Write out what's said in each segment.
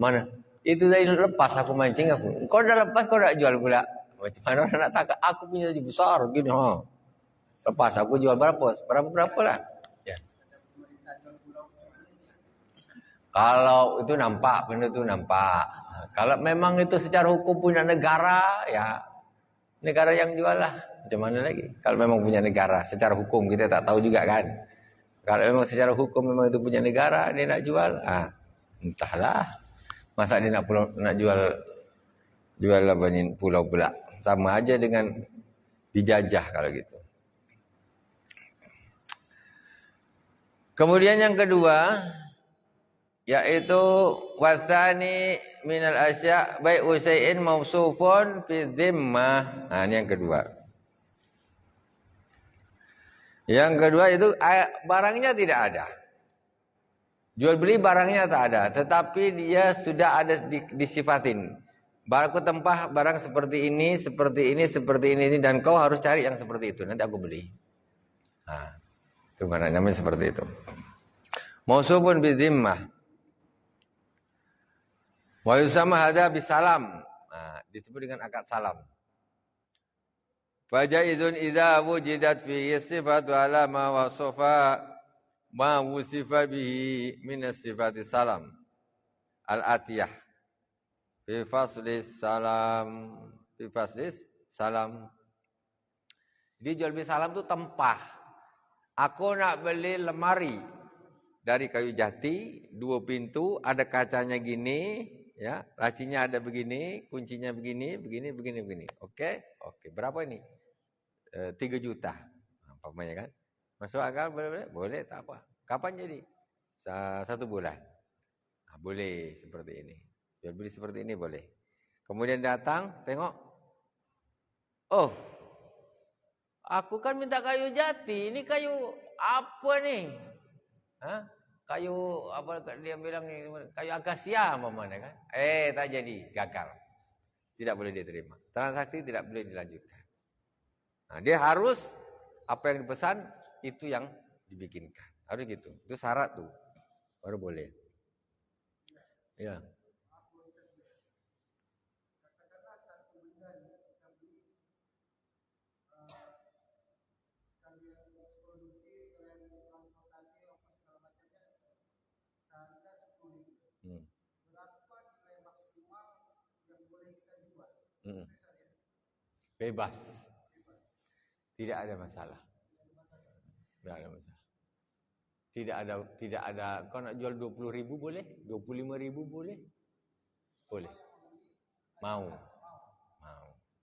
Mana? Itu dari lepas aku mancing aku. Kau udah lepas kau udah jual pula. Macam mana orang nak tangkap? Aku punya jadi besar gini ha. Lepas aku jual berapa lah. Ya. Kalau itu nampak, benda itu nampak. Kalau memang itu secara hukum punya negara, ya negara yang jual lah. Macam mana lagi? Kalau memang punya negara, secara hukum kita tak tahu juga kan. Kalau memang secara hukum memang itu punya negara, dia nak jual, entahlah. Masa dia nak jual apa ni pulau pula. Sama aja dengan dijajah kalau gitu. Kemudian yang kedua, yaitu wathani minal asya' bai'u syai'in mausufun fi dhimmah. Nah, ini yang kedua. Yang kedua itu barangnya tidak ada. Jual beli barangnya tak ada, tetapi dia sudah ada disifatin. Barangku tempah barang seperti ini, seperti ini, seperti ini dan kau harus cari yang seperti itu. Nanti aku beli. Nah, itu mana namanya seperti itu. Mausufun bi dhimmah. Wa yusamma hadza bisalam. Nah, disebut dengan akad salam. Fajaizun idza wujidat fihi sifatu ala ma wasafa ma wusifa bihi min sifati salam al-atiyah fi faslis salam. Jadi jual beli salam itu tempah. Aku nak beli lemari dari kayu jati, 2 pintu, ada kacanya gini, ya, lacinya ada begini, kuncinya begini. Oke, berapa ini? 3 juta. Umpamanya kan. Masuk akal boleh tak apa. Kapan jadi? 1 bulan. Nah, boleh seperti ini. Jual beli seperti ini boleh. Kemudian datang, tengok. Oh, aku kan minta kayu jati. Ini kayu apa nih? Hah? Kayu apa dia bilang kayu akasia mana kan? Tak jadi, gagal. Tidak boleh diterima. Transaksi tidak boleh dilanjutkan. Nah, dia harus apa yang dipesan itu yang dibikinkan. Harus gitu. Itu syarat tuh. Baru boleh. Ya. Bebas. Tidak ada masalah. Tidak ada masalah. Tidak ada. Kau nak jual 20.000 boleh? 25.000 boleh? Boleh. Mau.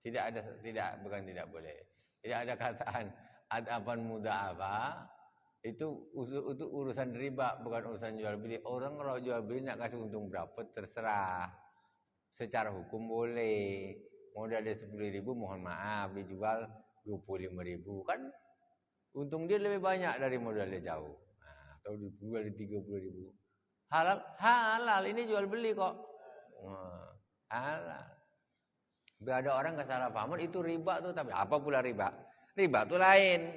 Bukan tidak boleh. Tidak ada kataan ad'afan mudha'afa. Itu urusan riba, bukan urusan jual beli. Orang kalau jual beli nak kasih untung berapa terserah. Secara hukum boleh. Modal dia 10.000 mohon maaf dijual 25.000 kan untung dia lebih banyak dari modal dia jauh. Atau dijual di 30.000. Halal ini jual beli kok. Halal. Biar ada orang kesalahpahaman itu riba tuh, tapi apa pula riba? Riba tuh lain.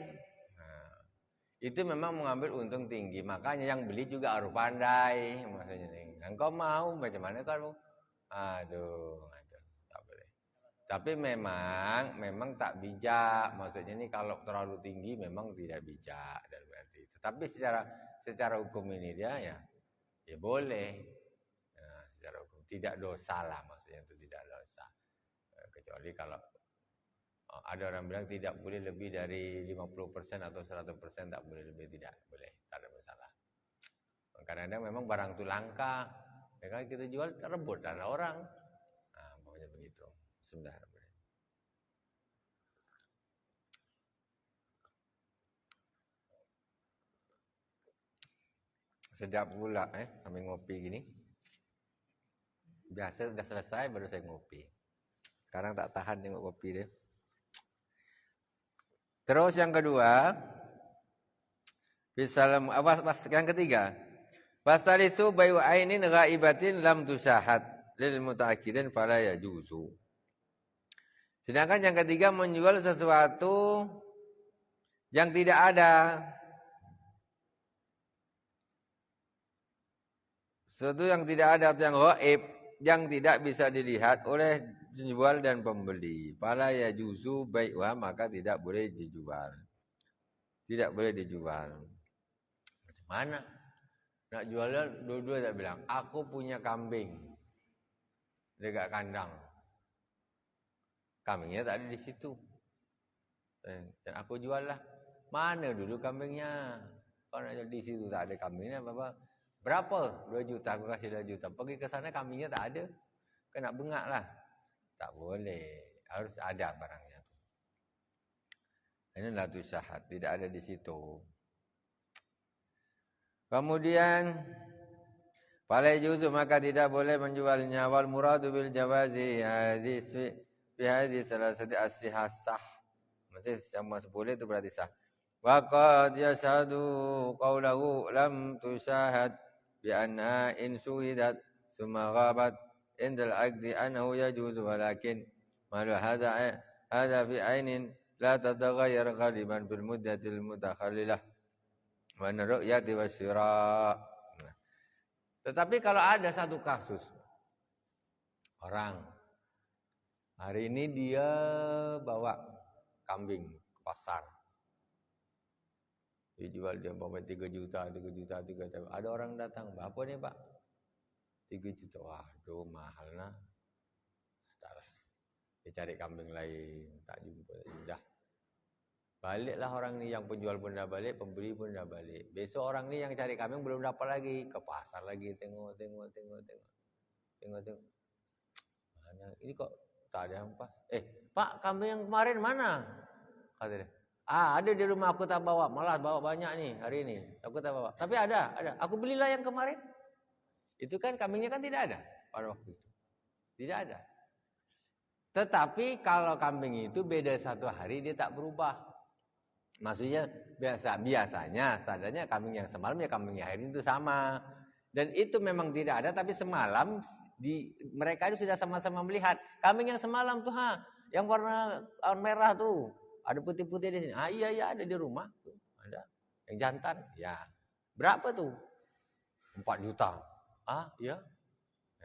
Itu memang mengambil untung tinggi. Makanya yang beli juga harus pandai. Maksudnya nih. Engkau mau macam mana kalau? Aduh, tak boleh. Tapi memang tak bijak. Maksudnya ini kalau terlalu tinggi memang tidak bijak dalam arti itu. Tapi secara hukum ini dia ya boleh. Nah, secara hukum tidak dosa lah, maksudnya itu tidak dosa. Kecuali kalau ada orang bilang tidak boleh lebih dari 50% atau 100% tak boleh lebih, tidak boleh, tak ada masalah. Kadang-kadang memang barang itu langka, ya kan kita jual rebut dari orang. Nah, pokoknya begitu. Sudah. Sedap pula sambil ngopi gini. Biasa sudah selesai baru saya ngopi. Sekarang tak tahan tengok kopi dia. Terus yang kedua, yang ketiga, fasalisu bai'u ainin ghaibatin lam tusahat lil mutaakkidin fala yajuzu. Sedangkan yang ketiga menjual sesuatu yang tidak ada. Sesuatu yang tidak ada atau yang gaib, yang tidak bisa dilihat oleh penjual dan pembeli. Fala yajuzu bai'uha, maka tidak boleh dijual. Tidak boleh dijual. Macam mana? Nak jualnya dua-dua tak bilang, aku punya kambing dekat kandang. Kambingnya tak ada di situ. Dan aku jual lah. Mana dulu kambingnya? Kalau nak jual di situ tak ada kambingnya, apa? Berapa? 2 juta, aku kasih 2 juta. Pergi ke sana kambingnya tak ada. Kena bengak lah. Tak boleh. Harus ada barangnya. Ini la tusyahad, tidak ada di situ. Kemudian fala yajuzu, maka tidak boleh menjualnya. Wal muradu bil jawazi hadis fi hadis salasati as-sihah sah. Maksudnya sama boleh itu berarti sah. Wa qad yashadu qawlahu lam tusyahad bi anna in suhidat summa ghabat indal aqdi annahu yajuzu, walakin malu hadha fi ainin la tataghayyar ghaliban bil muddatil mutakhallilah wa ru'yati wasyira. Tetapi kalau ada satu kasus, orang hari ini dia bawa kambing ke pasar, dijual dia bawa 3 juta. Ada orang datang, berapa nih Pak? 3 juta. Waduh, mahal nah. Dia cari kambing lain, tak jumpa, sudah. Baliklah orang ni, yang penjual pun dah balik, pembeli pun dah balik. Besok orang ni yang cari kambing belum dapat lagi, ke pasar lagi, tengok. Mana ini kok tak ada yang pas. Pak, kambing yang kemarin mana? Kata dia. Ada di rumah, aku tak bawa, malah bawa banyak nih hari ini. Aku tak bawa. Tapi ada. Aku belilah yang kemarin. Itu kan kambingnya kan tidak ada pada waktu itu. Tidak ada. Tetapi kalau kambing itu beda 1 hari dia tak berubah. Maksudnya biasanya sadarnya kambing yang semalam ya kambing yang hari itu sama. Dan itu memang tidak ada, tapi semalam mereka itu sudah sama-sama melihat kambing yang semalam tuh, yang warna merah tuh, ada putih-putih di sini. Iya ada di rumah tuh, ada. Yang jantan, ya. Berapa tuh? 4 juta. Iya.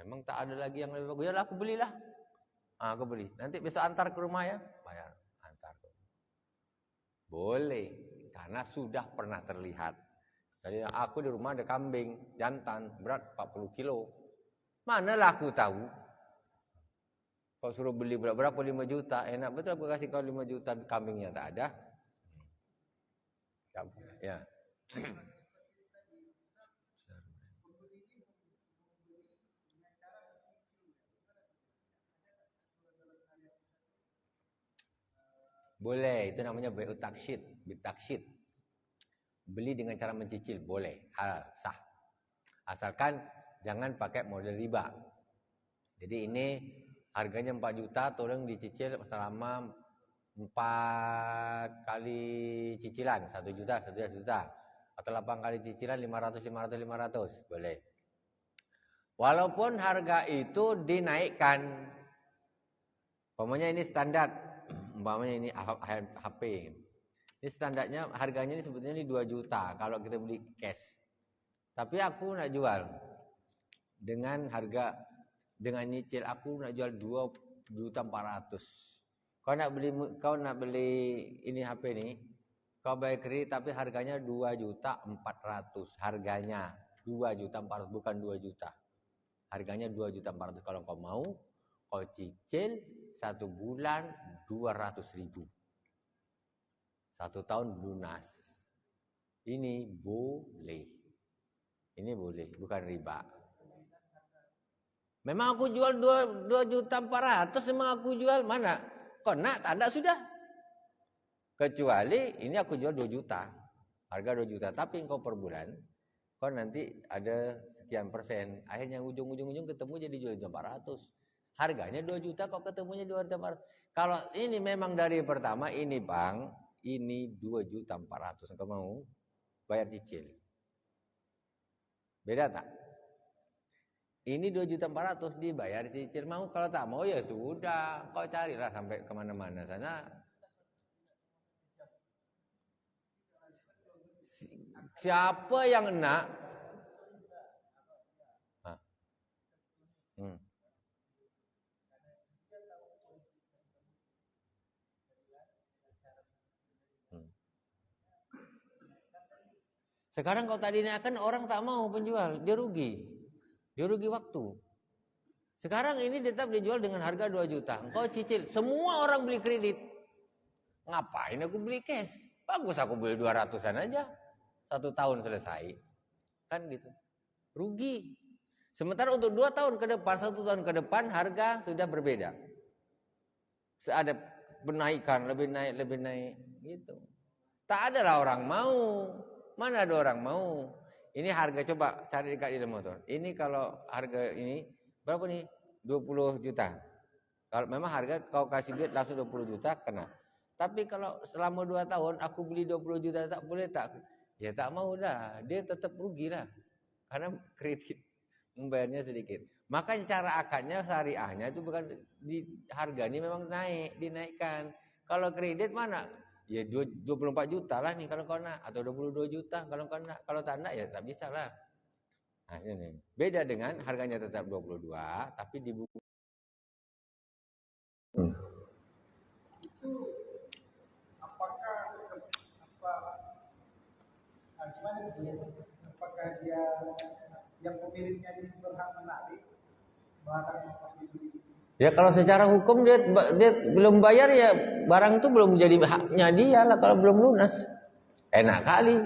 Memang tak ada lagi yang lebih bagus. Ya, aku belilah. Aku beli. Nanti besok antar ke rumah ya. Bayar. Antar. Boleh, karena sudah pernah terlihat. Jadi aku di rumah ada kambing jantan berat 40 kilo. Manalah aku tahu? Kau suruh beli berapa 5 juta, enak betul aku kasih kau 5 juta, kambingnya tak ada. Ya. Boleh, itu namanya bai'ut taksyid. Beli dengan cara mencicil, boleh, halal, sah. Asalkan jangan pakai model riba. Jadi ini harganya 4 juta, tolong dicicil selama 4 kali cicilan, 1 juta. Atau 8 kali cicilan 500, boleh. Walaupun harga itu dinaikkan. Umpamanya ini standar, umpamanya ini HP. Ini standarnya harganya ini sebetulnya ini 2 juta kalau kita beli cash. Tapi aku nak jual dengan harga, dengan nyicil aku nak jual 2.400.000. Kau nak beli ini HP ini, kau bayar kredit tapi harganya 2.400.000. Harganya 2.400.000, bukan 2 juta. Harganya 2.400.000. Kalau kau mau, kau cicil 1 bulan 200.000. 1 tahun lunas. Ini boleh. Ini boleh, bukan riba. Memang aku jual 2.400.000, memang aku jual mana? Kau nak, tak ada sudah. Kecuali ini aku jual 2 juta. Harga 2 juta, tapi engkau per bulan, kau nanti ada sekian persen. Akhirnya ujung-ujung ketemu jadi jual 400. Harganya 2 juta, kau ketemunya 2.400. Kalau ini memang dari pertama, ini bang, ini 2.400.000. Engkau mau bayar cicil. Beda tak? Ini 2.400.000 dibayar cicil. Mau, kalau tak mau ya sudah. Kau carilah sampai kemana-mana sana. Siapa yang nak? Sekarang kalau tak dinaikkan orang tak mau penjual, dia rugi. Dia rugi waktu. Sekarang ini tetap dijual dengan harga 2 juta. Engkau cicil, semua orang beli kredit. Ngapain aku beli cash? Bagus aku beli 200-an aja. 1 tahun selesai. Kan gitu. Rugi. Sementara untuk 2 tahun ke depan, 1 tahun ke depan harga sudah berbeda. Ada penaikan, lebih naik gitu. Tak adalah orang mau. Mana ada orang mau? Ini harga, coba cari dekat di motor. Ini kalau harga ini berapa nih? 20 juta. Kalau memang harga kau kasih duit langsung 20 juta kena. Tapi kalau selama 2 tahun aku beli 20 juta tak boleh tak? Ya tak mau dah. Dia tetap rugi lah. Karena kredit membayarnya sedikit. Makanya cara akadnya syariahnya itu bukan di harga ini memang dinaikkan. Kalau kredit mana? Ya 24 juta lah nih kalau kau nak, atau 22 juta kalau kau nak. Kalau tak nak ya tak bisa lah. Nah, ini beda dengan harganya tetap 22 tapi di buku. Itu apakah gimana dia? Apakah dia yang pemiliknya itu berhak menarik barang yang dibeli? Ya kalau secara hukum dia belum bayar ya barang itu belum jadi haknya dia lah kalau belum lunas. Enak kali.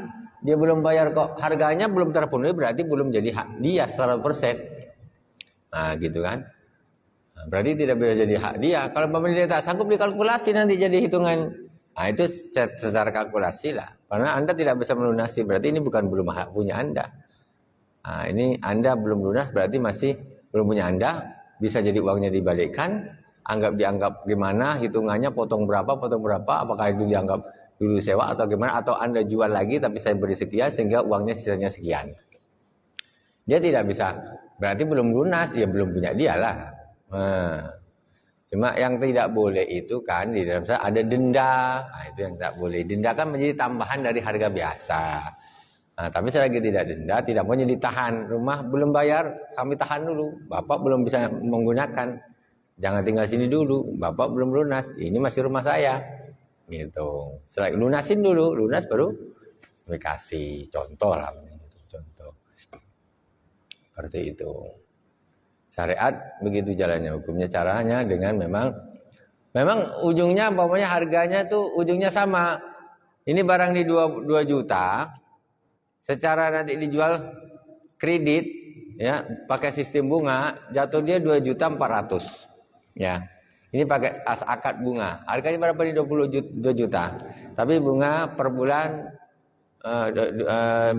Dia belum bayar kok. Harganya belum terpenuhi berarti belum jadi hak dia 100%. Nah gitu kan. Nah, berarti tidak bisa jadi hak dia. Kalau pemerintah tak sanggup dikalkulasi nanti jadi hitungan. Nah itu secara kalkulasi lah. Karena Anda tidak bisa melunasi. Berarti ini bukan belum hak punya Anda. Nah ini Anda belum lunas berarti masih belum punya Anda. Bisa jadi uangnya dibalikkan, dianggap gimana, hitungannya potong berapa, apakah itu dianggap dulu sewa atau gimana, atau Anda jual lagi tapi saya beri sekian sehingga uangnya sisanya sekian. Dia tidak bisa, berarti belum lunas, ya belum punya dia lah. Nah, cuma yang tidak boleh itu kan, di dalam sana ada denda, nah, itu yang tidak boleh. Denda kan menjadi tambahan dari harga biasa. Nah, tapi selagi tidak denda, tidak mau ditahan. Rumah belum bayar, kami tahan dulu. Bapak belum bisa menggunakan. Jangan tinggal sini dulu. Bapak belum lunas. Ini masih rumah saya. Gitu. Setelah lunasin dulu, lunas baru dikasih. Contoh lah. Contoh. Seperti itu. Syariat begitu jalannya. Hukumnya caranya dengan memang ujungnya, pokoknya harganya tuh ujungnya sama. Ini barang di 2 juta. Secara nanti dijual kredit ya pakai sistem bunga jatuh dia 2.400.000 ya. Ini pakai akad bunga. Harganya berapa di 22 juta. Tapi bunga per bulan 5%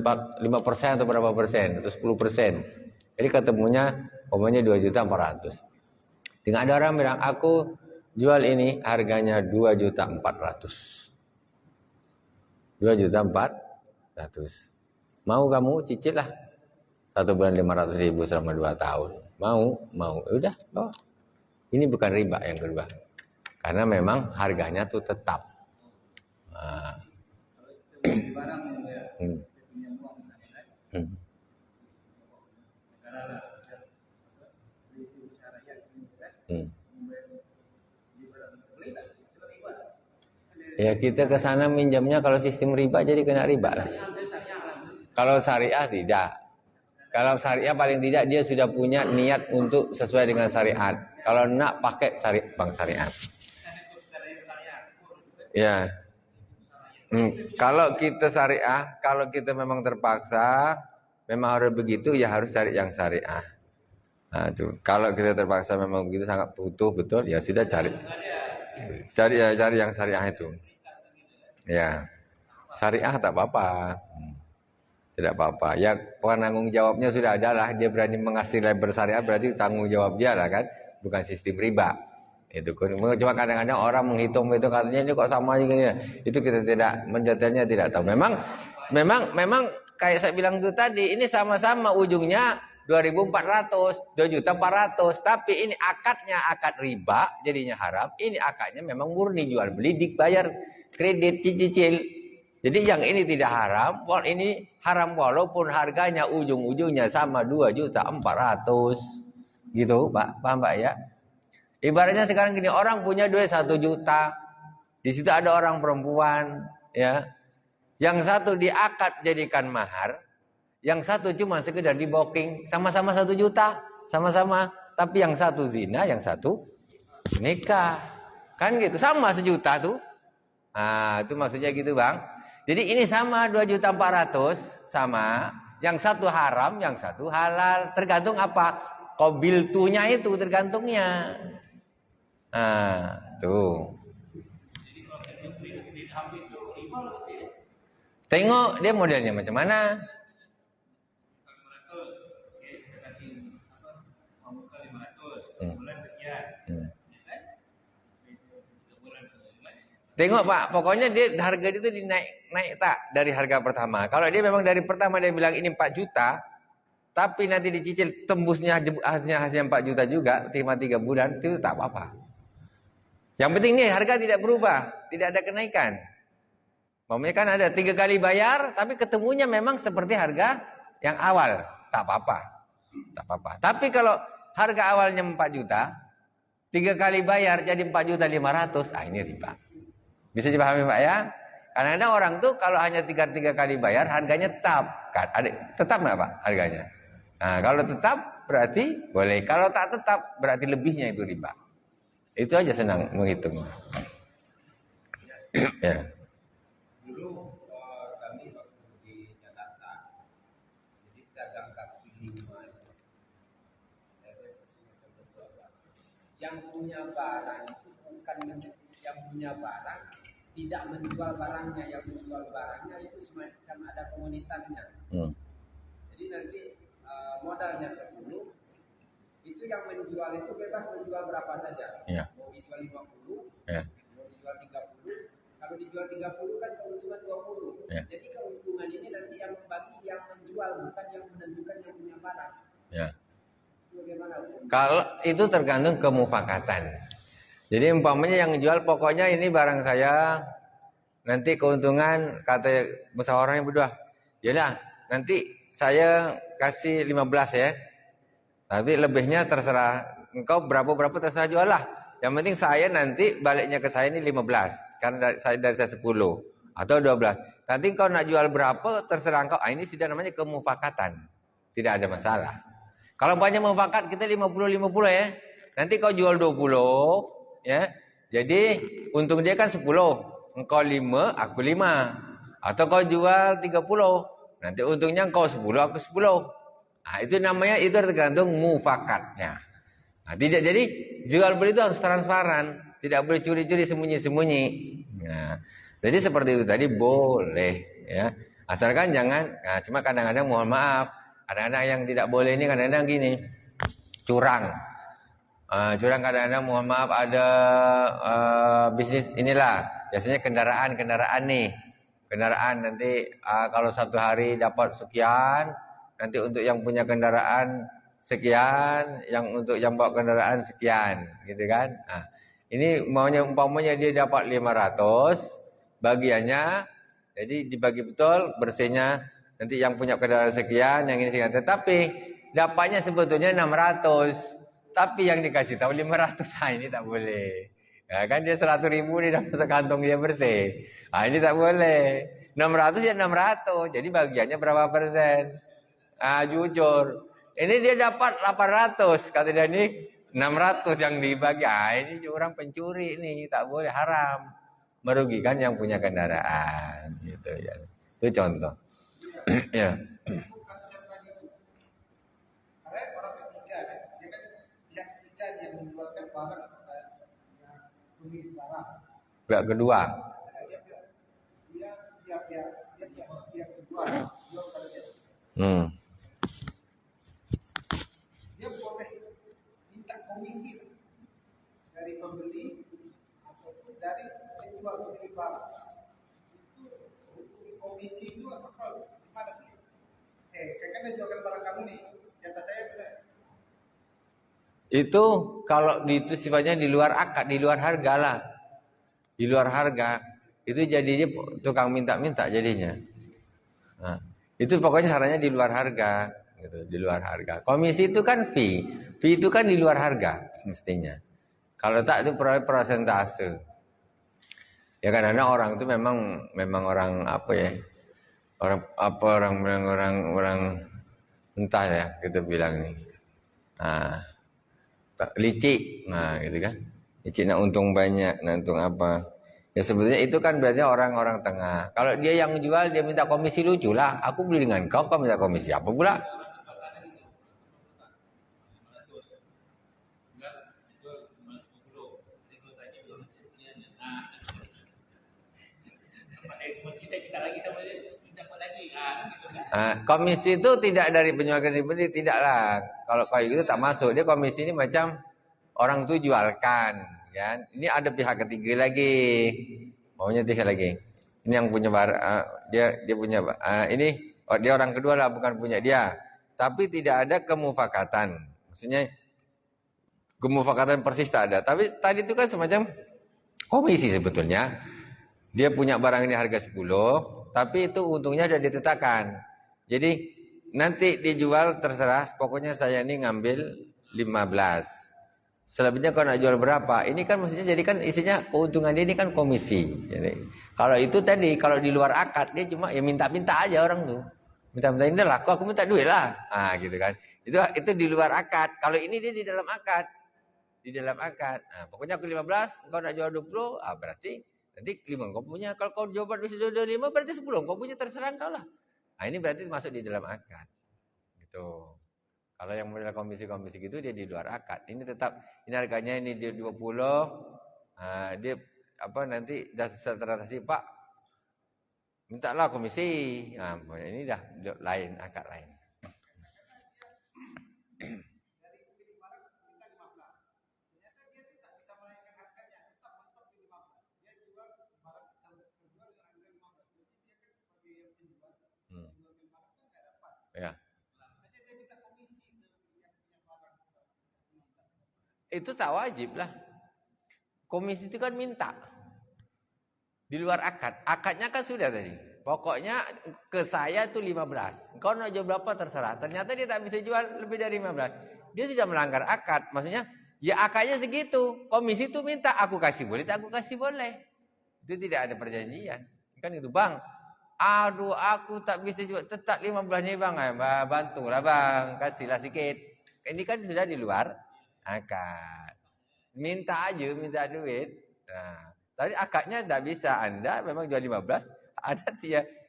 atau berapa persen atau 10%. Jadi ketemunya umpamanya 2.400.000. Tinggal ada orang bilang aku jual ini harganya 2.400.000. 2.400.000. Mau kamu cicil lah 1 bulan 500.000 selama 2 tahun. Mau. Udah, bawa. Ini bukan riba yang kedua. Karena memang harganya tuh tetap. Nah. Ya kita ke sana minjamnya kalau sistem riba jadi kena riba lah. Kalau syariah tidak. Kalau syariah paling tidak dia sudah punya niat untuk sesuai dengan syariat. Kalau nak pakai bank syariat. Ya. Kalau kita syariah, kalau kita memang terpaksa, memang harus begitu ya harus cari yang syariah. Nah, itu. Kalau kita terpaksa memang begitu sangat butuh betul ya sudah cari yang syariah itu. Ya. Syariah tak apa-apa. Tidak apa-apa. Ya penanggung jawabnya sudah ada lah. Dia berani mengasih label syariah berarti tanggung jawab dia lah kan. Bukan sistem riba. Itu cuma kadang-kadang orang menghitung itu katanya ini kok sama gini. Itu kita tidak mendetailnya tidak tahu. Memang kayak saya bilang itu tadi ini sama-sama ujungnya 2.400, 2.400.000. Tapi ini akadnya akad riba jadinya haram. Ini akadnya memang murni jual beli dibayar kredit cicil. Jadi yang ini tidak haram, ini haram walaupun harganya ujung-ujungnya sama 2.400.000. Gitu, Pak. Paham Pak ya? Ibaratnya sekarang gini, orang punya duit 1 juta. Di situ ada orang perempuan, ya. Yang satu diakad jadikan mahar, yang satu cuma sekedar di booking, sama-sama 1 juta, sama-sama. Tapi yang satu zina, yang satu nikah. Kan gitu, sama 1 juta tuh. Nah, itu maksudnya gitu bang. Jadi ini sama 2.400.000 sama. Yang satu haram, yang satu halal. Tergantung apa? Qabiltunya itu tergantungnya. Nah, tuh. Tengok dia modelnya macam mana. Tengok Pak, pokoknya dia harga itu naik tak dari harga pertama. Kalau dia memang dari pertama dia bilang ini 4 juta, tapi nanti dicicil tembusnya hasilnya 4 juta juga, 3 bulan, itu tak apa-apa. Yang penting nih harga tidak berubah, tidak ada kenaikan. Maksudnya kan ada 3 kali bayar, tapi ketemunya memang seperti harga yang awal, tak apa-apa. Tak apa-apa. Tapi kalau harga awalnya 4 juta, 3 kali bayar jadi 4.500.000, ini riba. Bisa dipahami Pak ya? Kadang-kadang orang tuh kalau hanya 3 kali bayar harganya tetap. Tetap nggak Pak harganya? Nah, kalau tetap berarti boleh. Kalau tak tetap berarti lebihnya itu riba. Itu aja senang menghitung. Ya. Dulu kami waktu di Jakarta, jadi dagang kaki lima yang punya barang itu bukan yang punya barang, tidak menjual barangnya, yang menjual barangnya itu semacam ada komunitasnya. Jadi nanti modalnya 10, itu yang menjual itu bebas menjual berapa saja. Ya. Mau dijual 50, Ya. mau dijual 30. Kalau dijual 30 kan keuntungan 20. Ya. Jadi keuntungan ini nanti yang membagi yang menjual, bukan yang menentukan yang punya barang. Ya. Bagaimana? Kalau itu tergantung kemufakatan. Jadi umpamanya yang jual pokoknya ini barang saya, nanti keuntungan kata musyawarahnya berdua. Yaudah, nanti saya kasih 15 ya. Nanti lebihnya terserah engkau berapa terserah jual lah. Yang penting saya nanti baliknya ke saya ini 15. Karena dari saya 10 atau 12. Nanti engkau nak jual berapa terserah engkau. Ini sudah namanya kemufakatan. Tidak ada masalah. Kalau banyak mufakat kita 50-50 ya. Nanti kau jual 20 ya. Jadi untung dia kan 10. Engkau 5, aku 5. Atau kau jual 30. Nanti untungnya engkau 10, aku 10. Nah, itu namanya itu tergantung mufakatnya. Nah, tidak jadi jual beli itu harus transparan, tidak boleh curi-curi sembunyi-sembunyi. Nah, jadi seperti itu tadi boleh ya. Asalkan jangan cuma kadang-kadang mohon maaf, kadang-kadang yang tidak boleh ini kadang-kadang gini. Curang. Curang kadang-kadang mohon maaf ada bisnis inilah, biasanya kendaraan nih. Kendaraan nanti kalau satu hari dapat sekian, nanti untuk yang punya kendaraan sekian, yang untuk yang bawa kendaraan sekian, gitu kan? Nah, ini maunya umpamanya dia dapat 500 bagiannya, jadi dibagi betul bersihnya nanti yang punya kendaraan sekian, yang ini sekian. Tetapi dapatnya sebetulnya 600, tapi yang dikasih tahu 500, ini tak boleh. Ya kan dia 100.000 dia dapat sekantong dia bersih. Ini tak boleh. 600 ya 600, jadi bagiannya berapa persen? Jujur. Ini dia dapat 800, kata dia ini 600 yang dibagi. Ini orang pencuri nih, tak boleh, haram. Merugikan yang punya kendaraan gitu ya. Itu contoh. Ya. Karena orang ketiga kan, dia kan pihak ketiga yang menjualkan barang yang pemilik barang. Pihak kedua. Dia pihak kedua jual pada dia. Dia boleh minta komisi dari pembeli ataupun dari penjual pemilik barang. Itu komisi itu apa? Gimana sih? Saya kan jualkan barang kamu nih, jatah saya benar. Itu kalau itu sifatnya di luar akad, di luar harga lah. Di luar harga itu jadinya tukang minta-minta jadinya. Nah, itu pokoknya sarannya di luar harga, gitu, di luar harga. Komisi itu kan fee itu kan di luar harga mestinya. Kalau tak itu persentase. Ya kadang-kadang orang itu memang orang apa ya? orang entah ya kita bilang nih. Licik, gitu kan. Licik nak untung banyak, nak untung apa. Ya sebetulnya itu kan berarti orang-orang tengah. Kalau dia yang jual, dia minta komisi lucu lah. Aku beli dengan kau minta komisi apa pula? Komisi itu tidak dari penjual ke dibeli, tidaklah. Kalau kayak gitu tak masuk. Dia komisi ini macam orang tuh jualkan, kan? Ini ada pihak ketiga lagi, maunya tiga lagi. Ini yang punya dia punya ini dia orang kedua lah, bukan punya dia. Tapi tidak ada kemufakatan. Maksudnya kemufakatan persis tak ada. Tapi tadi itu kan semacam komisi sebetulnya. Dia punya barang ini harga 10, tapi itu untungnya sudah ditetapkan. Jadi nanti dijual terserah, pokoknya saya ini ngambil 15. Selebihnya kau nak jual berapa? Ini kan maksudnya jadi kan isinya keuntungan dia ini kan komisi. Jadi, kalau itu tadi kalau di luar akad dia cuma ya minta-minta aja orang tuh. Minta-minta ini lah, aku minta duit lah. Gitu kan. Itu di luar akad. Kalau ini dia di dalam akad. Di dalam akad. Pokoknya aku 15, kau nak jual 20, berarti nanti 5 kau punya. Kalau kau jual 25 berarti 10 kau punya, terserah kau lah. Ini berarti masuk di dalam akad. Gitu. Kalau yang model komisi-komisi gitu dia di luar akad. Ini tetap ini harganya ini dia 20. Dia nanti dasar transaksi Pak mintalah komisi. Ini dah lain, akad lain. Ya. Itu tak wajib lah. Komisi itu kan minta. Di luar akad. Akadnya kan sudah tadi. Pokoknya ke saya itu 15. Kau nak jual berapa terserah. Ternyata dia tak bisa jual lebih dari 15. Dia sudah melanggar akad. Maksudnya ya akadnya segitu. Komisi itu minta aku kasih boleh, tak aku kasih boleh. Itu tidak ada perjanjian. Kan itu bang. Aduh aku tak bisa jual. Tetap 15 nih bang. Bantulah bang. Kasihlah sedikit. Ini kan sudah di luar akad. Minta aja, minta duit. Tadi akadnya tak bisa. Anda memang jual 15. Ada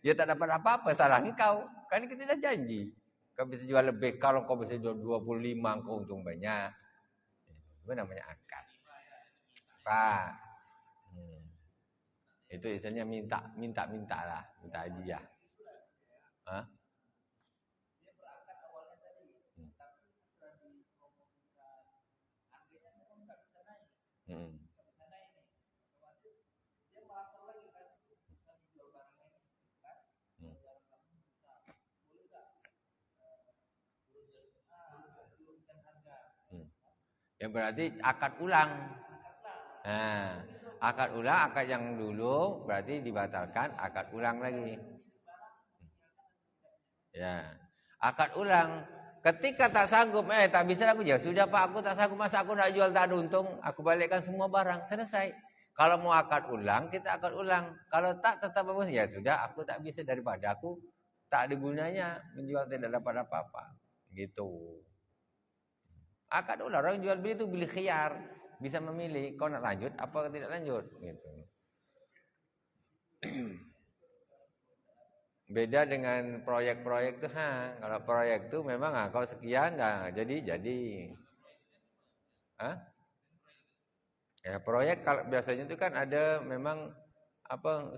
dia tak dapat apa-apa. Salah engkau. Kan kita dah janji. Kau bisa jual lebih. Kalau kau bisa jual 25, kau untung banyak. Itu namanya akad. Pak. Itu istilahnya minta lah. Minta hadiah. Ya berarti akad ulang. Akad ulang, akad yang dulu berarti dibatalkan, akad ulang lagi. Ya, akad ulang. Ketika tak sanggup, tak bisa aku ya sudah Pak, aku tak sanggup, masa aku nak jual tak ada untung, aku balikkan semua barang, selesai. Kalau mau akad ulang, kita akad ulang. Kalau tak tetap ya sudah, aku tak bisa, daripada aku tak ada gunanya menjual tidak dapat apa-apa. Gitu. Akad ulang, orang jual beli itu beli khiyar, bisa memilih kau nak lanjut apa tidak lanjut gitu. Beda dengan proyek-proyek tuh, kalau proyek tuh memang kalau sekian jadi. Ya proyek kalau biasanya itu kan ada memang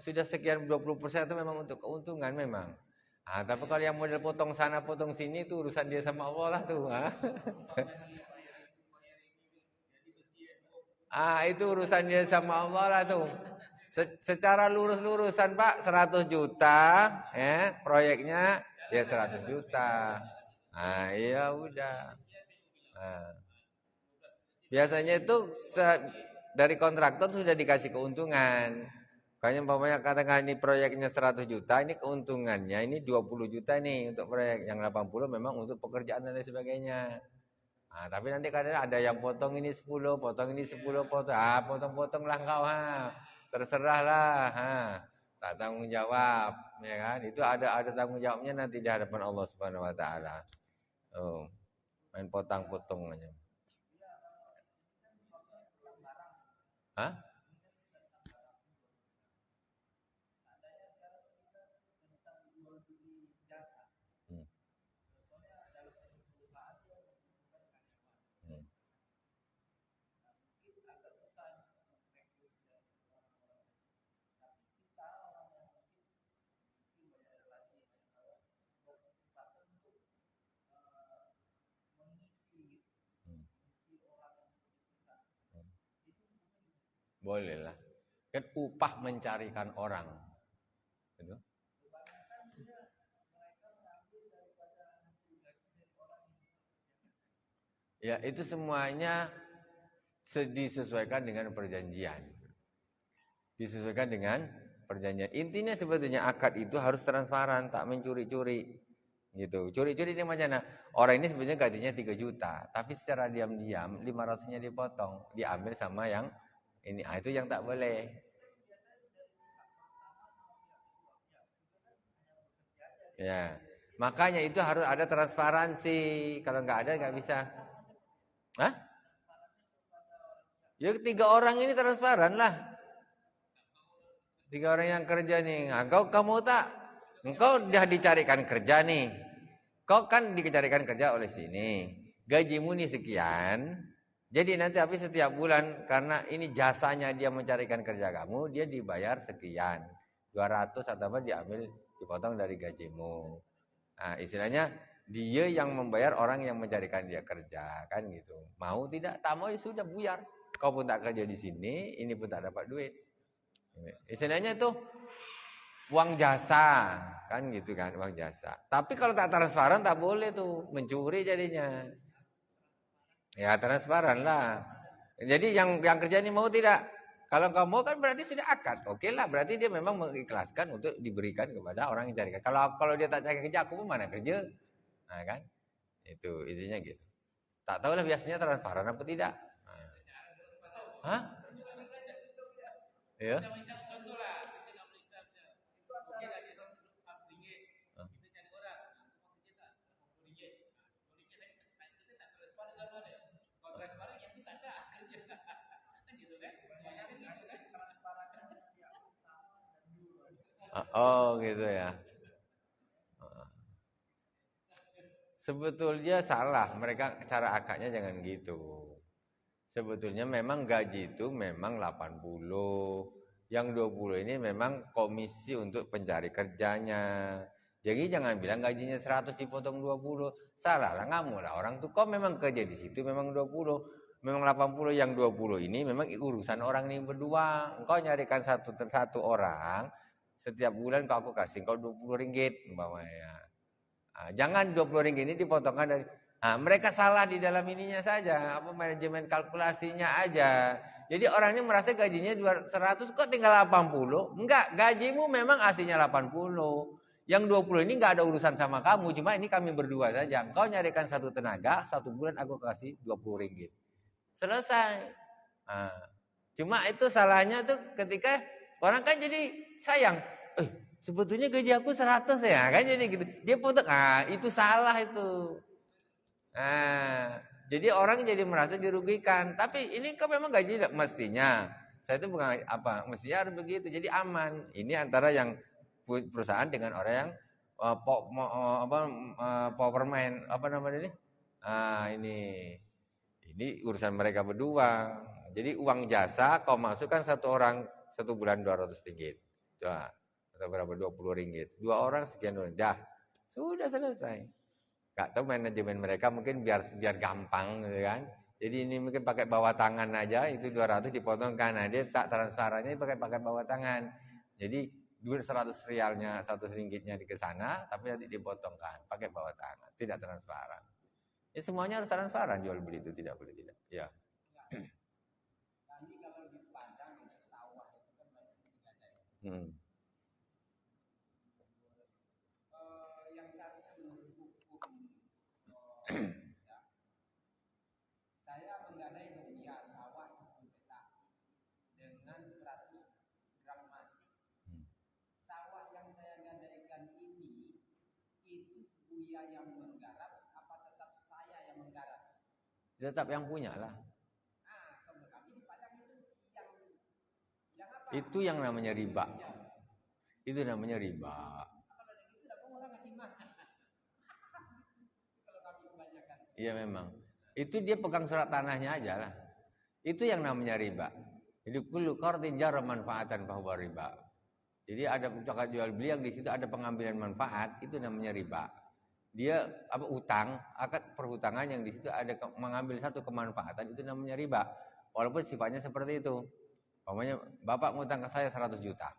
sudah sekian 20% itu memang untuk keuntungan memang. Tapi kalau yang model potong sana potong sini itu urusan dia sama Allah lah tuh. Itu urusan dia sama Allah lah tuh. Secara lurus-lurusan Pak 100 juta proyeknya ya 100 juta. Ya udah. Biasanya itu dari kontraktor sudah dikasih keuntungan. Kayaknya umpamanya katakan ini proyeknya 100 juta, ini keuntungannya ini 20 juta nih untuk proyek, yang 80 memang untuk pekerjaan dan lain sebagainya. Tapi nanti kadang ada yang potong ini 10, potong ini 10, potong. Potong-potonglah kau, terserahlah. tak tanggung jawab, ya kan? Itu ada tanggung jawabnya nanti di hadapan Allah Subhanahu wa taala. Oh, main potong-potong aja. Hah? Hmm. Hmm. Boleh lah. Kan upah mencarikan orang. Gitu. Ya, itu semuanya disesuaikan dengan perjanjian. Disesuaikan dengan perjanjian. Intinya sebetulnya akad itu harus transparan, tak mencuri-curi. Gitu. Curi-curi ini macam mana? Orang ini sebenarnya gajinya 3 juta, tapi secara diam-diam 500-nya dipotong, diambil sama yang ini. Itu yang tak boleh. Ya. Makanya itu harus ada transparansi. Kalau nggak ada nggak bisa. Hah? Ya 3 orang ini transparan lah. 3 orang yang kerja nih. Nah, kamu tak? Engkau dah dicarikan kerja nih. Kau kan dicarikan kerja oleh sini. Gajimu nih sekian. Jadi nanti habis setiap bulan karena ini jasanya dia mencarikan kerja kamu, dia dibayar sekian. 200 atau apa diambil dipotong dari gajimu. Nah, istilahnya dia yang membayar orang yang mencarikan dia kerja, kan gitu. Mau tidak? Tak mau ya sudah buyar. Kau pun tak kerja di sini, ini pun tak dapat duit. Istilahnya itu uang jasa, kan gitu kan, uang jasa. Tapi kalau tak transparan tak boleh tuh, mencuri jadinya. Ya transparan lah. Jadi yang kerja ini mau tidak? Kalau kamu mau kan berarti sudah akad. Oke lah, berarti dia memang mengikhlaskan untuk diberikan kepada orang yang carikan. Kalau dia tak cari kerja, aku pun mana kerja? Nah kan, itu intinya gitu. Tak tahu lah biasanya transparan apa tidak. Nah. Hah? Ya. Oh gitu ya. Sebetulnya salah, mereka cara akadnya jangan gitu. Sebetulnya memang gaji itu memang 80. Yang 20 ini memang komisi untuk pencari kerjanya. Jadi jangan bilang gajinya 100 dipotong 20. Salah lah, kamu lah orang tuh kok memang kerja di situ memang 20. Memang 80, yang 20 ini memang urusan orang ini berdua. Engkau nyarikan satu orang, setiap bulan kau aku kasih kau 20 ringgit umpamanya. Nah, jangan 20 ringgit ini dipotongkan dari. Nah, mereka salah di dalam ininya saja, apa manajemen kalkulasinya aja. Jadi orang ini merasa gajinya 100 kok tinggal 80. Enggak, gajimu memang aslinya 80. Yang 20 ini enggak ada urusan sama kamu, cuma ini kami berdua saja. Kau nyarikan satu tenaga, 1 bulan aku kasih 20 ringgit. Selesai. Nah, cuma itu salahnya tuh ketika orang kan jadi sayang. Sebetulnya gaji aku 100 ya, kan jadi gitu. Dia potong, itu salah itu. Nah, jadi orang jadi merasa dirugikan. Tapi ini kan memang gaji mestinya. Saya itu bukan apa, mestinya harus begitu. Jadi aman. Ini antara yang perusahaan dengan orang yang powerman, apa namanya ini? Ini urusan mereka berdua. Jadi uang jasa kau masukkan satu orang 1 bulan 200 ringgit. Coba, atau berapa 20 ringgit. 2 orang sekian ringgit. Dah, sudah selesai. Gak tahu manajemen mereka mungkin biar gampang gitu kan. Jadi ini mungkin pakai bawah tangan aja, itu 200 dipotongkan. Nah, dia tak transparannya pakai bawah tangan. Jadi duit 100 rialnya, 100 ringgitnya di kesana, tapi nanti dipotongkan pakai bawah tangan, tidak transparan. Ya semuanya harus transparan jual beli itu, tidak boleh tidak. Ya. Kami kalau di Padang itu sawah itu kan banyak digadai. Yang seharusnya menurut hukum ya, saya menggadai rupiah sawah 10 petak dengan 100 gram emas. Buya yang menggarap, apa tetap saya yang menggarap? Tetap yang punya lah. Kalau kami di Padang itu yang apa? Itu yang namanya riba. Itu namanya riba. Kalau gitu udah orang ngasih mas. Kalau kami kebanyakan. Iya memang. Itu dia pegang surat tanahnya aja lah. Itu yang namanya riba. Jadi kullu qardin jarra manfaatan fahuwa riba. Jadi ada akad jual beli yang di situ ada pengambilan manfaat, itu namanya riba. Dia utang, akad perhutangan yang di situ ada mengambil satu kemanfaatan, itu namanya riba. Walaupun sifatnya seperti itu. Umpamanya Bapak ngutang ke saya 100 juta.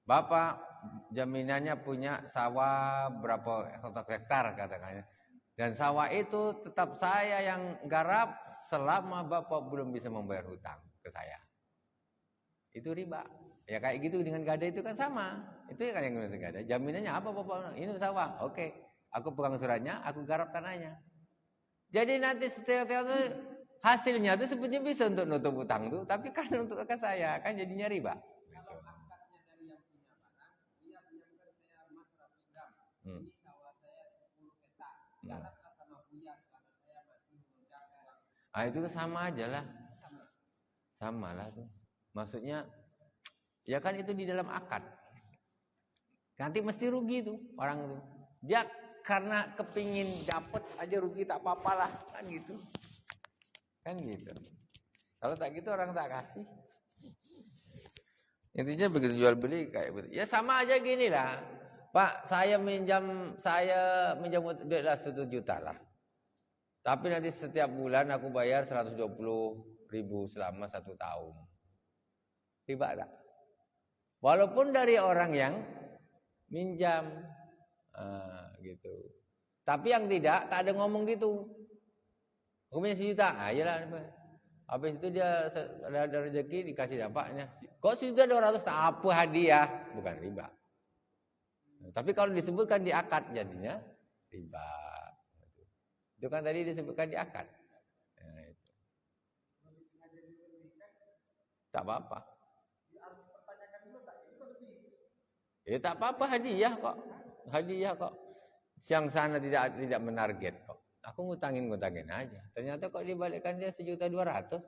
Bapak jaminannya punya sawah berapa hektar katakannya. Dan sawah itu tetap saya yang garap selama Bapak belum bisa membayar hutang ke saya. Itu riba. Ya kayak gitu dengan gada itu kan sama. Itu kan yang dengan gada. Jaminannya apa Bapak? Ini sawah. Oke. Aku pegang suratnya, aku garap tanahnya. Jadi nanti setiap hasilnya itu sebetulnya bisa untuk nutup utang tuh, tapi kan untuk ke saya kan jadinya riba. Kalau akadnya dari yang punya barang, dia bilang saya emas 100 gram. Ini sawah saya 10 peta. Garaplah sama Buya selama saya masih memegang uang. Itu sama aja lah. Sama lah tuh. Maksudnya ya kan itu di dalam akad. Nanti mesti rugi tuh orang itu. Dia karena kepingin dapat aja rugi tak apa-apalah kan gitu. Kan gitu. Kalau tak gitu orang tak kasih. Intinya begitu jual beli kayak begitu. Ya sama aja gini lah. Pak, saya minjam duit lah 1 juta lah. Tapi nanti setiap bulan aku bayar 120.000 selama 1 tahun. Riba tak? Walaupun dari orang yang minjam gitu. Tapi yang tidak, tak ada ngomong gitu. Aku punya 1 juta, iyalah. Habis itu dia ada rezeki dikasih dampaknya. Kok 1 juta 200 tak apa hadiah, bukan riba. Tapi kalau disebutkan di akad jadinya riba. Itu kan tadi disebutkan di akad. Nah, itu. Tak apa-apa. Ya tak apa-apa hadiah kok. Hadiah kok. Yang sana tidak menarget kok. Aku ngutangin aja. Ternyata kok dibalikkan dia 1.200.000.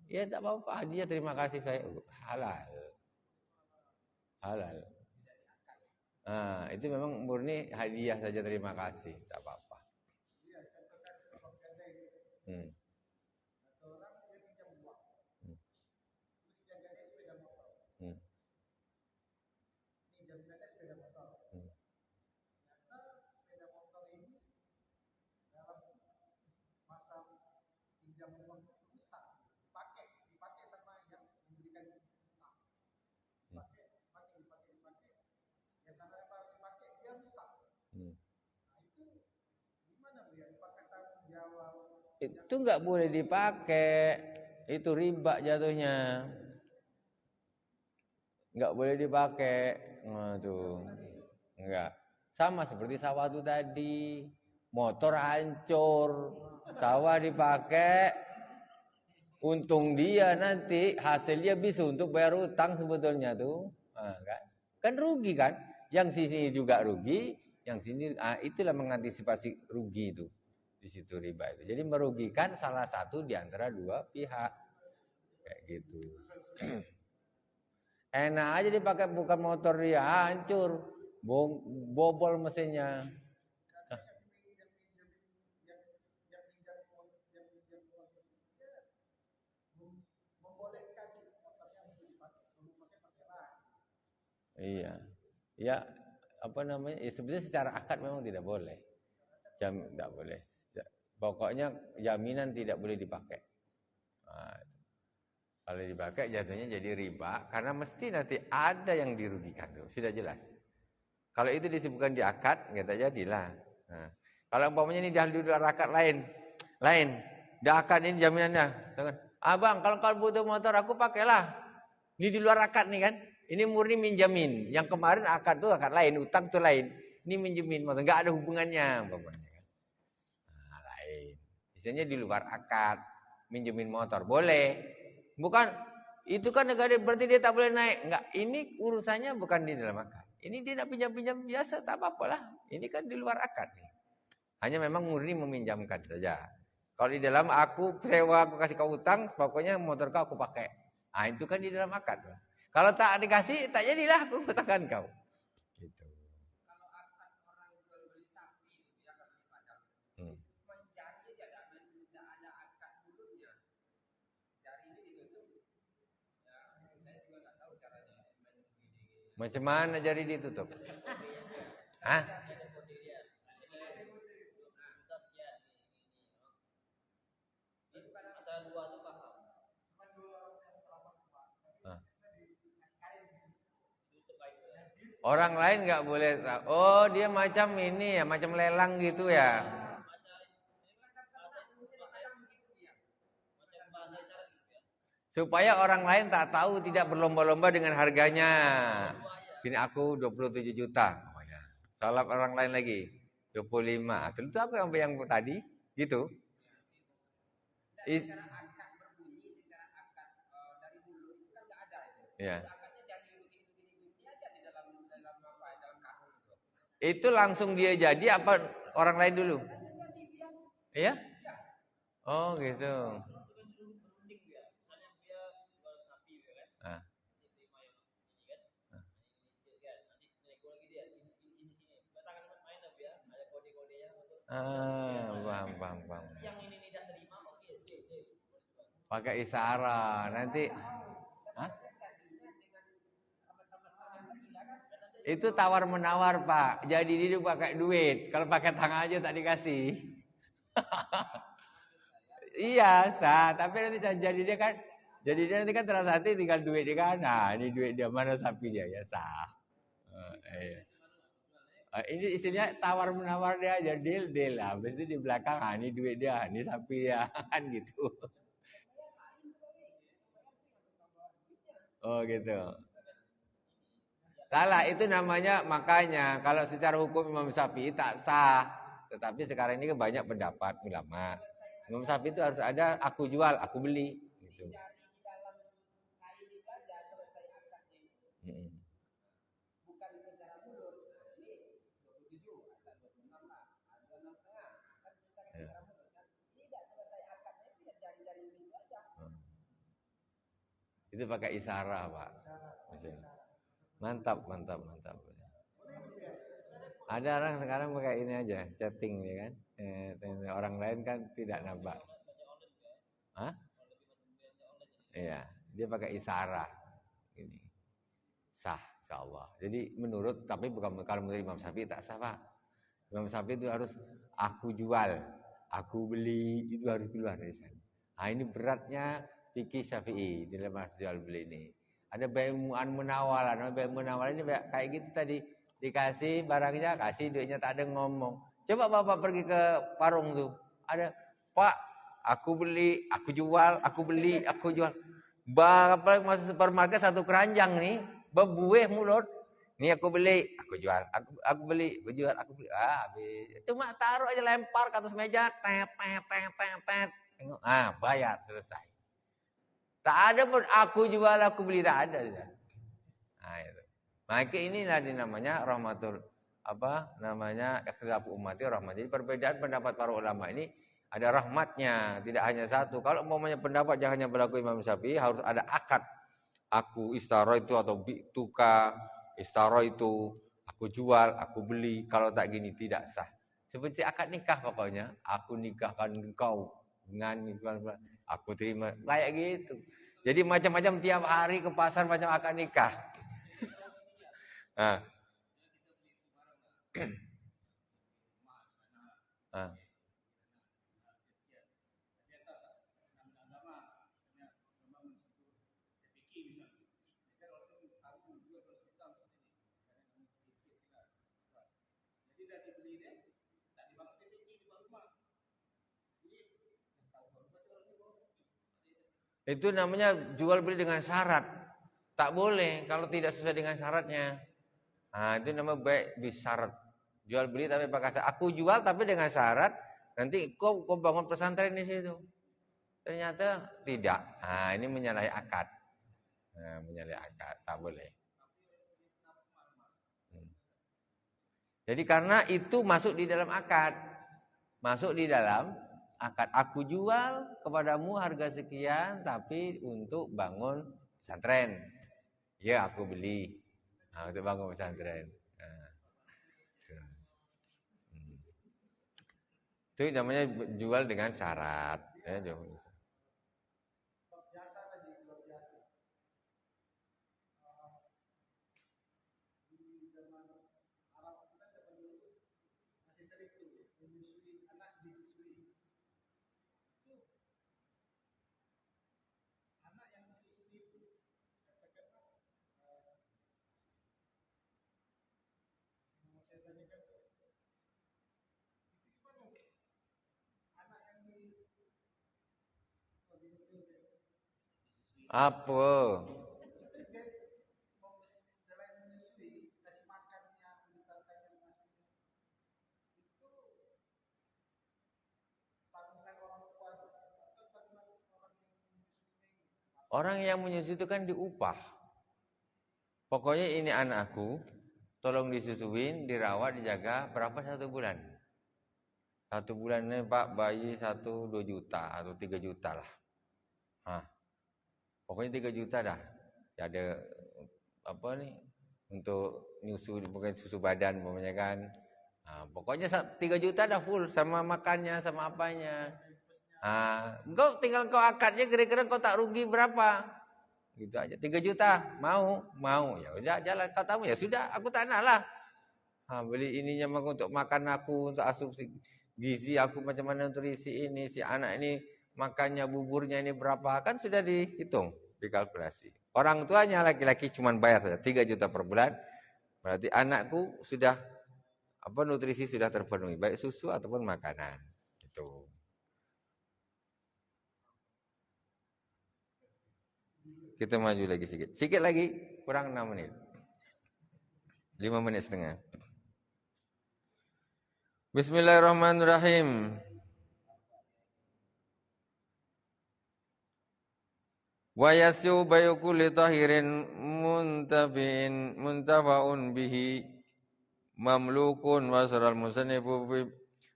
Ya tak apa-apa hadiah terima kasih saya. Halal. Halal. Nah, itu memang murni hadiah saja terima kasih. Tak apa-apa. Itu nggak boleh dipakai, itu riba jatuhnya, nggak boleh dipakai. Nah, tuh nggak sama seperti sawah itu tadi, motor hancur, sawah dipakai, untung dia nanti hasilnya bisa untuk bayar utang sebetulnya tuh, kan rugi kan, yang sini juga rugi, yang sini, itulah mengantisipasi rugi itu. Di situ riba itu. Jadi merugikan salah satu di antara dua pihak. Kayak gitu. Enak aja dipakai bukan motor dia hancur. Bobol mesinnya. Iya. Ya, apa namanya? Ya, sebenarnya secara akad memang tidak boleh. Tidak boleh. Pokoknya jaminan tidak boleh dipakai. Kalau dipakai jatuhnya jadi riba karena mesti nanti ada yang dirugikan tuh. Sudah jelas. Kalau itu disebutkan di akad, nggak jadilah. Kalau umpamanya ini di luar akad lain. Di akad ini jaminannya. Abang, kalau kau butuh motor aku pakailah. Ini di luar akad nih kan. Ini murni minjamin. Yang kemarin akad tuh akad lain, utang tuh lain. Ini minjemin motor, nggak ada hubungannya umpamanya. Misalnya di luar akad, minjemin motor, boleh. Bukan, itu kan negara berarti dia tak boleh naik. Enggak, ini urusannya bukan di dalam akad. Ini dia nak pinjam-pinjam biasa, tak apa-apalah. Ini kan di luar akad nih. Hanya memang murni meminjamkan saja. Kalau di dalam aku sewa, aku kasih kau utang, pokoknya motor kau aku pakai. Ah itu kan di dalam akad. Kalau tak dikasih, tak jadilah aku utangkan kau. Gitu. Kalau akad orang jual beli sapi itu dia akan dipadang. Mencari dia tidak ada akad dulunya. Jari ini ditutup. Ya, saya juga nggak tahu caranya. Macam mana jari ditutup? Hah? Orang lain nggak boleh tahu. Oh, dia macam ini ya, macam lelang gitu ya. Supaya orang lain tak tahu, tidak berlomba-lomba dengan harganya. Ini aku 27 juta. Salah orang lain lagi 25. Itu aku yang tadi gitu. Secara akad berbunyi, secara akad dari dulu itu kan nggak ada itu. Ya. Akadnya jadi begini aja di dalam apa dalam karung itu. Itu langsung dia jadi apa orang lain dulu? Iya? Oh gitu. Paham. Yang ini tidak terima, oke. Pakai isyarat nanti. Hah? Itu tawar menawar Pak. Jadi dia pakai duit. Kalau pakai tangan aja tak dikasih. Iya sah. Tapi nanti jadi dia kan. Jadi dia nanti kan transaksi tinggal duit dia kan. Nah ini duit dia, mana sapi dia, ya sah. Iya. Ini istilahnya tawar menawar dia aja, deal lah. Habis itu di belakang, ini duit dia, ini sapi dia, kan gitu. Oh gitu. Salah, itu namanya, makanya kalau secara hukum Imam Syafi'i tak sah. Tetapi sekarang ini kan banyak pendapat ulama. Imam Syafi'i itu harus ada aku jual, aku beli. Gitu. Itu pakai isyarat Pak. Mantap. Ada orang sekarang pakai ini aja, chatting ya kan. Orang lain kan tidak nampak. Hah? Iya, dia pakai isyarat. Ini sah, insyaallah. Jadi menurut, tapi bukan kalau menurut Imam Syafi'i tak sah Pak. Imam Syafi'i itu harus aku jual, aku beli, itu harus keluar dari sana. Nah ini beratnya fikih Syafi'i di dalam jual beli ini. Ada bai'an menawalan, ini kayak gitu tadi, dikasih barangnya, kasih duitnya, tak ada ngomong. Coba Bapak pergi ke warung tuh, ada Pak, aku beli, aku jual, aku beli, aku jual. Bapak masuk supermarket satu keranjang nih, bebuih mulut. Nih aku beli, aku jual, aku beli, aku jual, aku beli. Habis. Cuma taruh aja, lempar ke atas meja, tet. Bayar, selesai. Tak ada pun aku jual, aku beli, tak ada. Nah itu. Maka inilah namanya rahmatul ikhtilafu ummati rahmat. Jadi perbedaan pendapat para ulama ini ada rahmatnya, tidak hanya satu. Kalau umpamanya pendapat jangan hanya berlaku Imam Syafi'i, harus ada akad. Aku istaro itu atau tukar istaro itu, aku jual, aku beli. Kalau tak gini tidak sah. Seperti akad nikah pokoknya. Aku nikahkan engkau dengan aku terima. Kayak gitu. Jadi macam-macam tiap hari ke pasar macam akad nikah. Nah. Itu namanya jual beli dengan syarat. Tak boleh kalau tidak sesuai dengan syaratnya. Nah, itu namanya baik bisyarat. Jual beli tapi pakai syarat. Aku jual tapi dengan syarat nanti kau bangun pesantren di situ. Ternyata tidak. Nah, ini menyalahi akad. Tak boleh. Jadi karena itu masuk di dalam akad. Masuk di dalam akad. Aku jual kepadamu harga sekian tapi untuk bangun pesantren. Ya, aku beli. Nah, untuk bangun pesantren. Nah. Itu namanya jual dengan syarat. Ya, jual. Jasa tadi, jual jasa. Di zaman Arab kita zaman dulu masih sering tuh menyusui anak disusui. Itu anak yang disusui itu katakanlah mau saya tanyakan itu gimana? Anak yang Apa? selain menyusui, kasih makannya, membesarkannya, itu tanggungan orang tua atau tanggungan orang yang menyusui? Orang yang menyusui itu kan diupah. Pokoknya ini anakku, tolong disusuin, dirawat, dijaga, berapa 1 bulan? 1 bulan ini Pak, bayi 1-2 juta atau 3 juta lah. Hah. Pokoknya 3 juta dah. Ada apa nih untuk nyusu, bukan susu badan pokoknya kan. Nah, pokoknya 3 juta dah full sama makannya sama apanya. Engkau tinggal kau akadnya kira-kira kau tak rugi berapa? Gitu aja. 3 juta, mau. Ya udah jalan katamu ya sudah, aku tak nak lah. Beli ininya untuk makan aku, untuk asumsi gizi aku macam mana untuk isi ini, si anak ini makannya buburnya ini berapa, kan sudah dihitung, dikalkulasi. Orang tuanya laki-laki cuma bayar saja 3 juta per bulan. Berarti anakku sudah nutrisi sudah terpenuhi, baik susu ataupun makanan. Itu. Kita maju lagi sedikit. Sedikit lagi, kurang 6 menit. 5 menit setengah. Bismillahirrahmanirrahim. Wa yasu bayu kulli tahirin muntafaun bihi mamlukun wasaral musannifu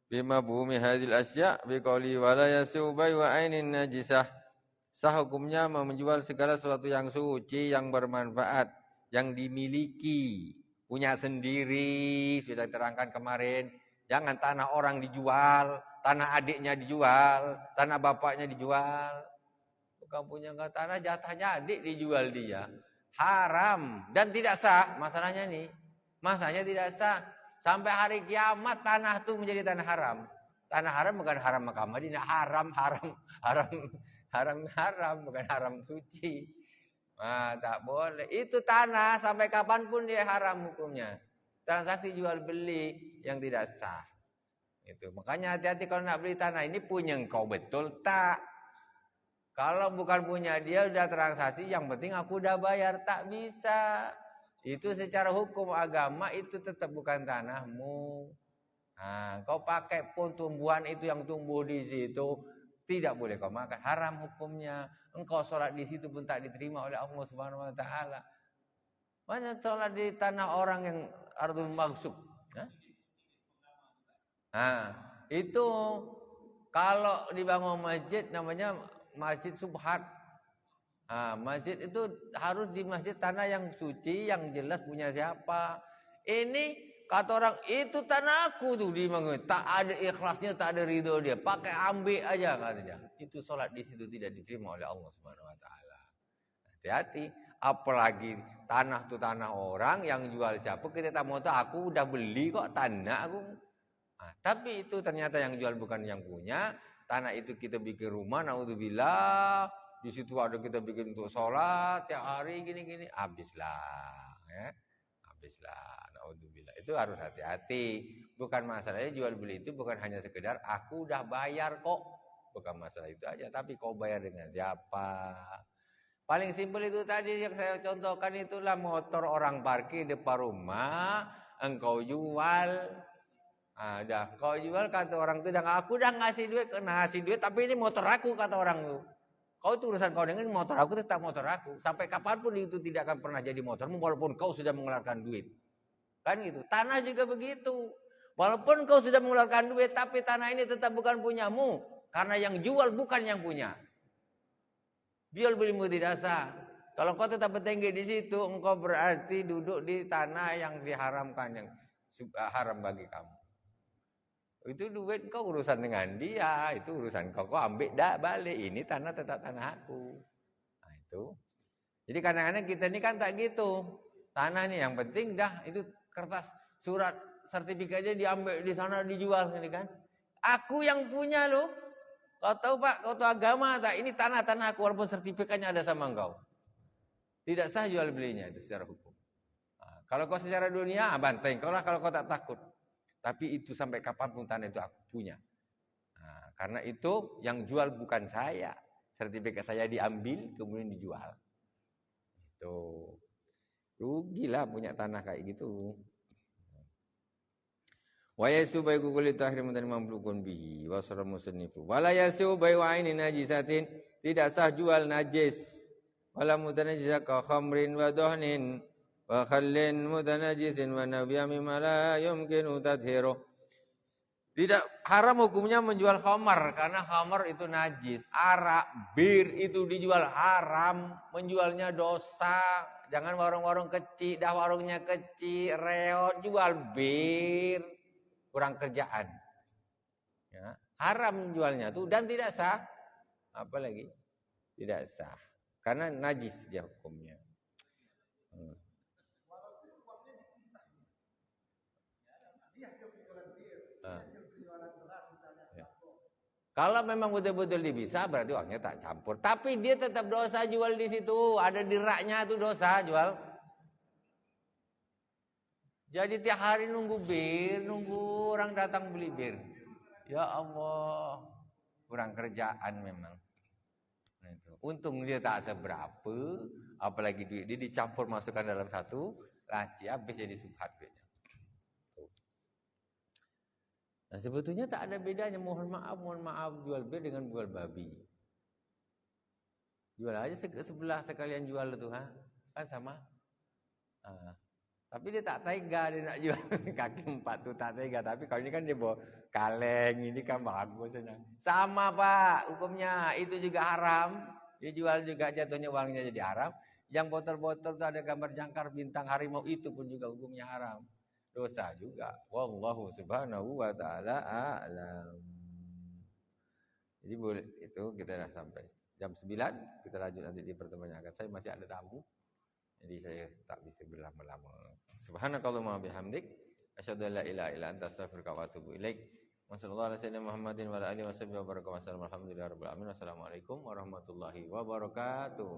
bima bumi hadil asya biqauli wa la yasu bayu ainin najisah. Sah hukumnya menjual segala sesuatu yang suci, yang bermanfaat, yang dimiliki, punya sendiri, sudah terangkan kemarin. Jangan tanah orang dijual, tanah adiknya dijual, tanah bapaknya dijual. Bukan punya tanah, jatahnya adik dijual dia. Haram dan tidak sah. Masalahnya nih, masalahnya tidak sah. Sampai hari kiamat tanah itu menjadi tanah haram. Tanah haram bukan haram Mekah Madinah, haram, bukan haram suci. Tak boleh. Itu tanah sampai kapanpun dia haram hukumnya. Transaksi jual beli yang tidak sah. Itu. Makanya hati-hati kalau nak beli tanah ini punya engkau betul tak? Kalau bukan punya dia udah transaksi, yang penting aku udah bayar, tak bisa. Itu secara hukum agama itu tetap bukan tanahmu. Kau pakai pun tumbuhan itu yang tumbuh di situ tidak boleh kau makan, haram hukumnya. Engkau sholat di situ pun tak diterima oleh Allah Subhanahu Wa Taala. Banyak sholat di tanah orang yang ardul maghsub. Itu kalau dibangun masjid namanya masjid subhat. Masjid itu harus di masjid tanah yang suci, yang jelas punya siapa. Ini kata orang itu tanah aku tuh dibangun, tak ada ikhlasnya, tak ada ridho dia, pakai ambil aja katanya. Itu sholat di situ tidak diterima oleh Allah Subhanahu Wa Taala. Hati-hati. Apalagi tanah itu tanah orang yang jual siapa kita tak mau tahu. Aku udah beli kok tanah aku. Tapi itu ternyata yang jual bukan yang punya. Tanah itu kita bikin rumah, naudzubillah. Di situ ada kita bikin untuk sholat tiap hari gini-gini. Habislah, ya. Habislah, naudzubillah. Itu harus hati-hati. Bukan masalahnya jual beli itu bukan hanya sekedar aku udah bayar kok. Bukan masalah itu aja. Tapi kau bayar dengan siapa? Paling simpel itu tadi yang saya contohkan itulah motor orang parkir depan rumah, engkau jual. Kau jual kata orang itu, aku udah ngasih duit, tapi ini motor aku kata orang itu. Kau itu urusan kau dengan motor aku tetap motor aku. Sampai kapanpun itu tidak akan pernah jadi motormu walaupun kau sudah mengeluarkan duit. Kan gitu. Tanah juga begitu. Walaupun kau sudah mengeluarkan duit, tapi tanah ini tetap bukan punyamu. Karena yang jual bukan yang punya. Jual belimu tidak sah. Kalau kau tetap bertengger di situ, engkau berarti duduk di tanah yang diharamkan, yang haram bagi kamu. Itu duit kau urusan dengan dia, itu urusan kau ambil dah balik. Ini tanah tetap tanah aku. Nah itu. Jadi kadang-kadang kita ini kan tak gitu. Tanah nih yang penting dah itu kertas surat sertifikatnya diambil di sana dijual ini kan. Aku yang punya loh. Kau tahu Pak, kau tahu agama tak? Ini tanah-tanah aku walaupun sertifikatnya ada sama engkau. Tidak sah jual belinya itu secara hukum. Nah, kalau kau secara dunia, banteng kau lah kalau kau tak takut. Tapi itu sampai kapanpun tanah itu aku punya. Nah, karena itu yang jual bukan saya. Sertifikat saya diambil kemudian dijual. Itu rugilah punya tanah kayak gitu. Wa yasu bai kukuli tahrimun dan mamlukun bihi wa sarra musannifu. Wala yasu bai wa ainin najisatin, tidak sah jual najis. Wala mutanajjisa ka khamrin wa dahnin wa khallin mutanajisin wa nabiyya mimma la yumkinu tadhiru. Tidak haram hukumnya menjual khamar karena khamar itu najis. Arak, bir itu dijual haram, menjualnya dosa. Jangan warung-warung kecil, dah warungnya kecil, reot jual bir, kurang kerjaan. Ya, haram jualnya tuh dan tidak sah. Apalagi tidak sah karena najis dia hukumnya. Kalau memang betul-betul dia bisa, berarti uangnya tak campur. Tapi dia tetap dosa jual di situ. Ada diraknya itu dosa jual. Jadi tiap hari nunggu bir, nunggu orang datang beli bir. Ya Allah, kurang kerjaan memang. Nah, itu. Untung dia tak seberapa, apalagi duit dia dicampur masukkan dalam satu laci, habis jadi subhat duitnya. Nah, sebetulnya tak ada bedanya, mohon maaf jual bir dengan jual babi. Jual aja sebelah sekalian jual itu, kan sama. Tapi dia tak tega dia nak jual kaki 4 tu tak tega. Tapi kalau ini kan dia bawa kaleng, ini kan bagus. Sama Pak, hukumnya itu juga haram. Dia jual juga jatuhnya uangnya jadi haram. Yang botol-botol tu ada gambar jangkar bintang harimau itu pun juga hukumnya haram. Dosa juga. Wallahu subhanahu wa ta'ala a'lam. Jadi boleh itu kita dah sampai jam 9. Kita lanjut nanti di pertemuan yang akan. Saya masih ada tamu. Jadi saya tak bisa berlama-lama. Subhanakallahumma bihamdik asyhadu an la ilaha illa anta astaghfiruka wa atubu ilaik. Wassallallahu ala sayyidina Muhammadin wa ala alihi wasallam wa baraka wa sallam. Alhamdulillahirabbil alamin. Wassalamualaikum warahmatullahi wabarakatuh.